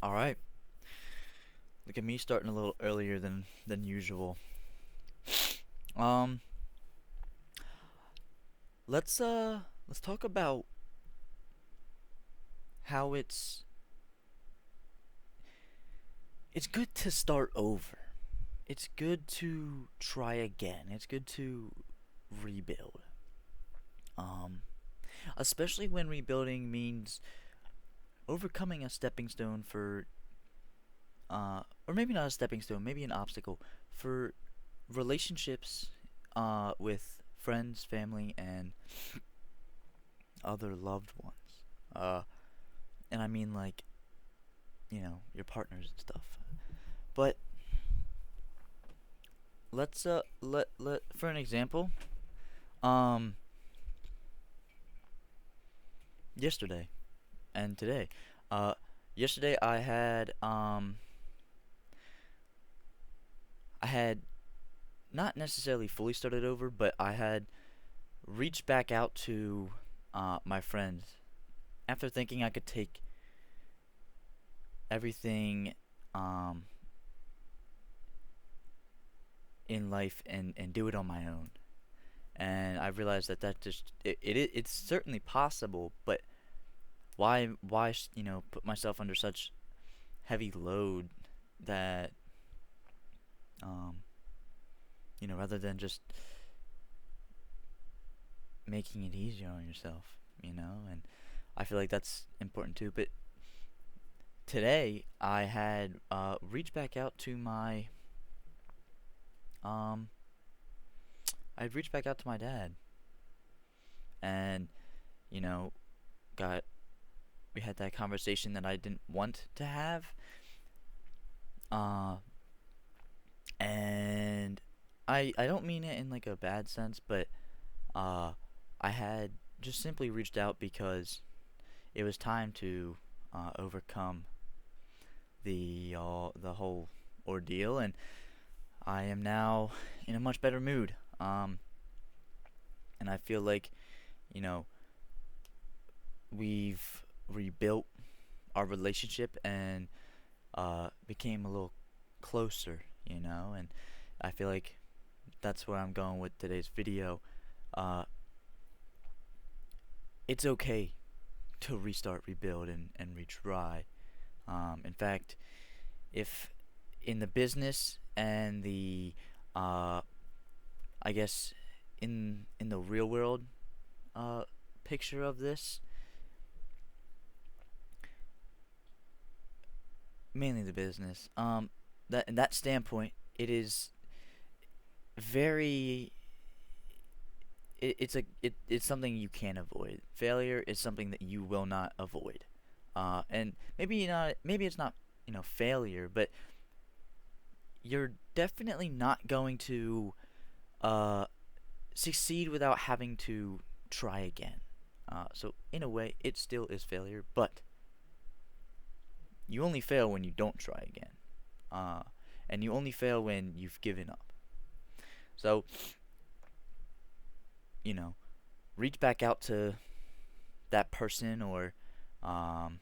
All right. Look at me starting a little earlier than usual. Um, let's talk about how it's good to start over. It's good to try again. It's good to rebuild. Um, Especially when rebuilding means overcoming a stepping stone for or maybe not a stepping stone, maybe an obstacle for relationships with friends, family, and other loved ones. Uh, and I mean like your partners and stuff. But let for an example, um, yesterday and today, uh, yesterday I had not necessarily fully started over, but I had reached back out to my friends after thinking I could take everything um in life and do it on my own. And I realized that it's certainly possible, but why put myself under such heavy load that um rather than just making it easier on yourself, and I feel like that's important too. But today I had reached back out to my um I'd reached back out to my dad, and you know got we had that conversation that I didn't want to have. uh and I don't mean it in like a bad sense, but uh I had just simply reached out because it was time to overcome the whole ordeal, and I am now in a much better mood. And I feel like you know we've rebuilt our relationship and became a little closer, and I feel like that's where I'm going with today's video. Uh, it's okay to restart, rebuild, and retry. In fact, if in the business and the uh, I guess in the real world uh, picture of this, mainly the business, that in that standpoint, it is very it's something you can't avoid. Failure is something that you will not avoid. And maybe it's not failure, but you're definitely not going to uh, succeed without having to try again. So in a way, it still is failure, but you only fail when you don't try again, uh, and you only fail when you've given up. So you know, reach back out to that person, or um,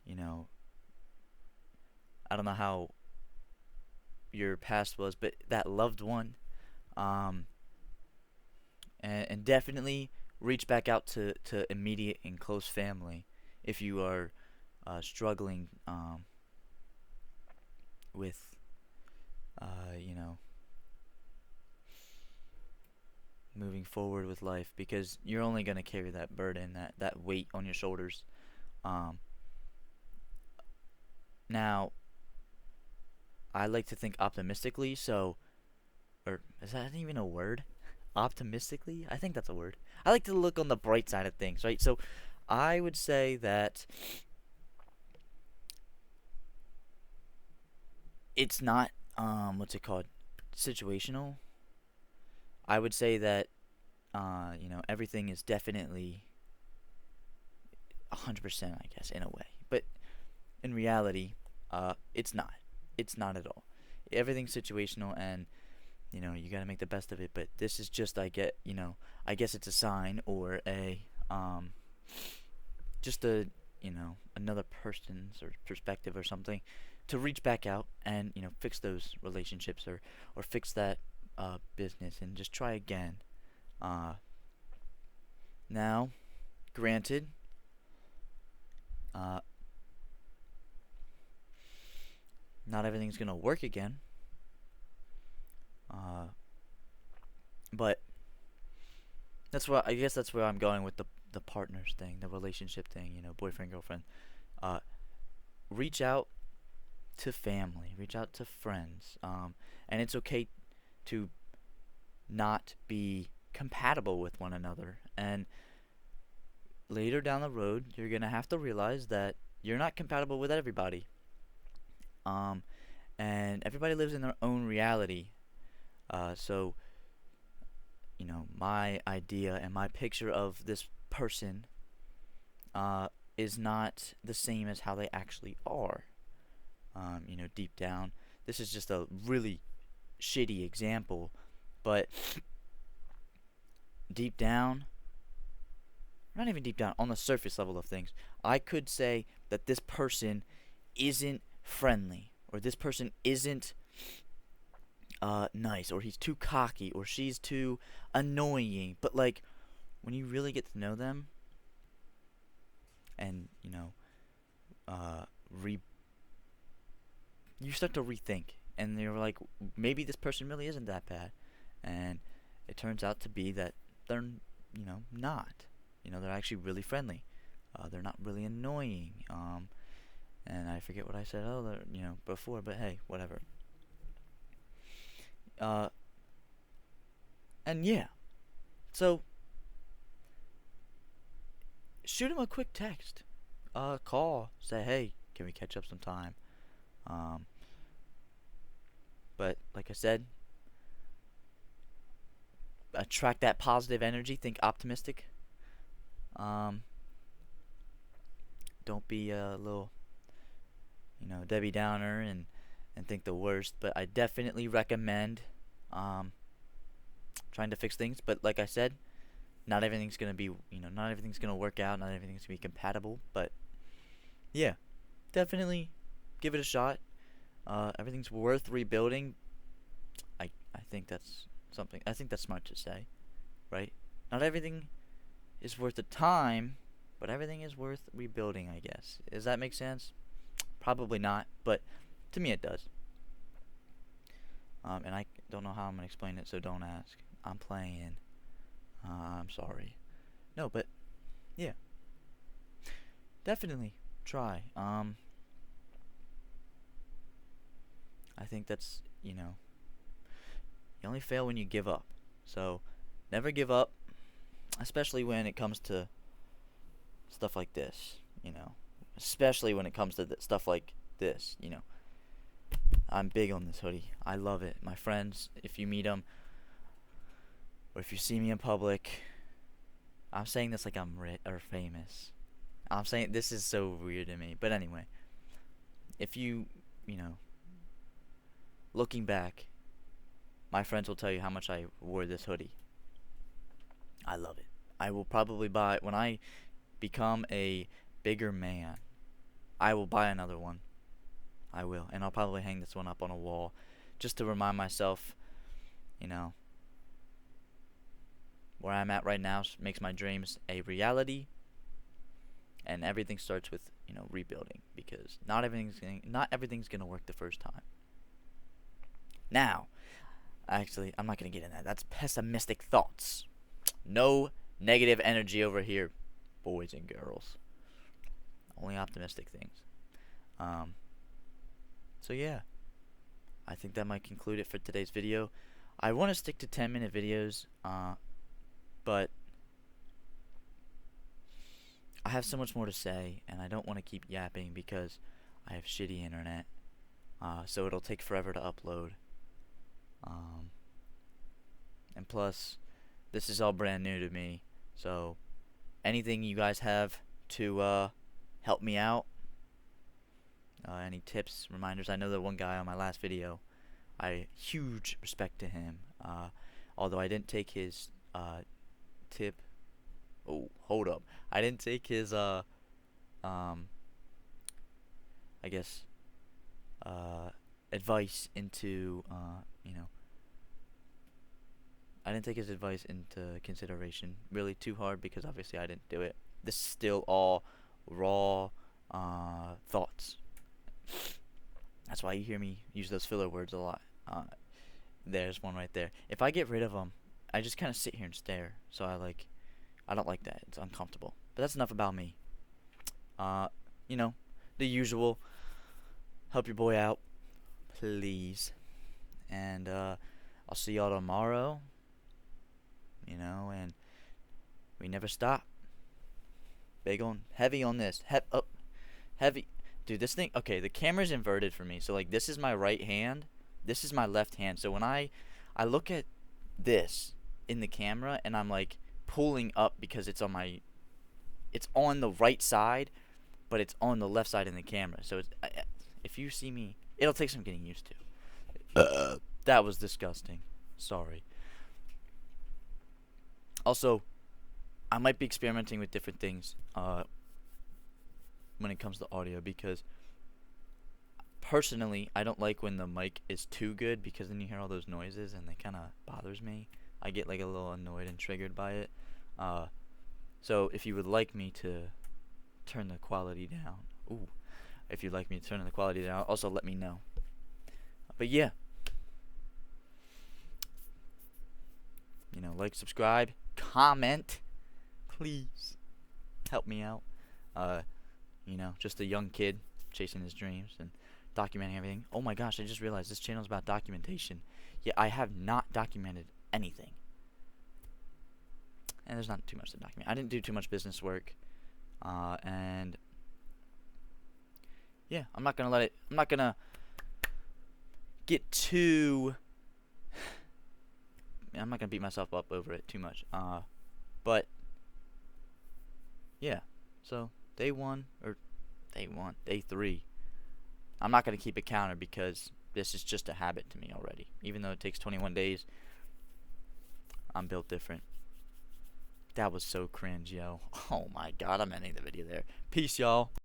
you know, I don't know how your past was, but that loved one, um, and definitely reach back out to immediate and close family if you are struggling with uh, you know moving forward with life, because you're only going to carry that burden, that weight on your shoulders. um, Now I like to think optimistically, so, or is that even a word? Optimistically? I think that's a word. I like to look on the bright side of things, right? So I would say that it's not what's it called? Situational. I would say that everything is definitely 100%, I guess, in a way. But in reality, it's not. It's not at all. Everything's situational, and you got to make the best of it. But this is just, I guess it's a sign, or a just a another person's or perspective or something, to reach back out and fix those relationships, or fix that business, and just try again. Uh, Now, granted, uh, not everything's gonna work again, uh, but I guess that's where I'm going with the partners thing, the relationship thing, boyfriend, girlfriend. Uh, Reach out to family, reach out to friends, and it's okay to not be compatible with one another. And later down the road, you're gonna have to realize that you're not compatible with everybody. Um, and everybody lives in their own reality. So, my idea and my picture of this person is not the same as how they actually are. Deep down, this is just a really shitty example, but deep down, not even deep down, on the surface level of things, I could say that this person isn't friendly, or this person isn't nice, or he's too cocky, or she's too annoying. But like, when you really get to know them, and uh, re you start to rethink, and you're like, maybe this person really isn't that bad, and it turns out to be that they're not. They're actually really friendly. They're not really annoying. And I forget what I said. Oh, before, but hey, whatever. Uh, and yeah, so shoot him a quick text, call, say, hey, can we catch up sometime? Um, but like I said, attract that positive energy. Think optimistic. Um, don't be a little, Debbie Downer, and think the worst. But I definitely recommend um, trying to fix things. But like I said, not everything's gonna be, not everything's gonna work out. Not everything's gonna be compatible. But yeah, definitely give it a shot. Everything's worth rebuilding. I think that's something. I think that's smart to say, right? Not everything is worth the time, but everything is worth rebuilding, I guess. Does that make sense? Probably not, but to me it does. And I don't know how I'm gonna explain it, so don't ask. I'm playing. I'm sorry. No, but yeah, definitely try. I think that's you only fail when you give up. So never give up, especially when it comes to stuff like this. Especially when it comes to stuff like this. I'm big on this hoodie. I love it. My friends, if you meet them, or if you see me in public, I'm saying this like I'm rich or famous. I'm saying this is so weird to me. But anyway, if you know, looking back, my friends will tell you how much I wore this hoodie. I love it. I will probably buy, when I become a bigger man, I will buy another one. I will. And I'll probably hang this one up on a wall just to remind myself, you know, where I'm at right now makes my dreams a reality. And everything starts with, rebuilding, because not everything's gonna work the first time. Now, actually, I'm not gonna get in that. That's pessimistic thoughts. No negative energy over here, boys and girls. Only optimistic things. So yeah, I think that might conclude it for today's video. I want to stick to 10-minute videos, but I have so much more to say, and I don't want to keep yapping because I have shitty internet, so it'll take forever to upload. And plus, this is all brand new to me, so anything you guys have to help me out, any tips, reminders. I know that one guy on my last video, I huge respect to him, although I didn't take his tip. Oh, hold up, I didn't take his um, I guess, advice into, I didn't take his advice into consideration really too hard because obviously I didn't do it. This is still all raw thoughts. That's why you hear me use those filler words a lot. There's one right there. If I get rid of them, I just kind of sit here and stare. So I don't like that. It's uncomfortable. But that's enough about me. Uh, you know, the usual. Help your boy out, please. And I'll see y'all tomorrow. And we never stop. Heavy on this. Heavy. Dude, this thing. Okay, the camera's inverted for me. So like, this is my right hand. This is my left hand. So when I look at this in the camera, and I'm like pulling up because it's on the right side, but it's on the left side in the camera. So if you see me, it'll take some getting used to. That was disgusting. Sorry. Also, I might be experimenting with different things when it comes to audio because personally, I don't like when the mic is too good because then you hear all those noises and they kind of bothers me. I get like a little annoyed and triggered by it. So if you would like me to turn the quality down, if you'd like me to turn the quality down, also let me know. But yeah, like, subscribe, comment, please help me out. Just a young kid chasing his dreams and documenting everything. Oh my gosh, I just realized this channel is about documentation. Yeah, I have not documented anything. And there's not too much to document. I didn't do too much business work. And yeah, I'm not gonna get too, I'm not gonna beat myself up over it too much. But yeah, so day 3. I'm not gonna keep a counter because this is just a habit to me already. Even though it takes 21 days, I'm built different. That was so cringe, yo. Oh my god, I'm ending the video there. Peace, y'all.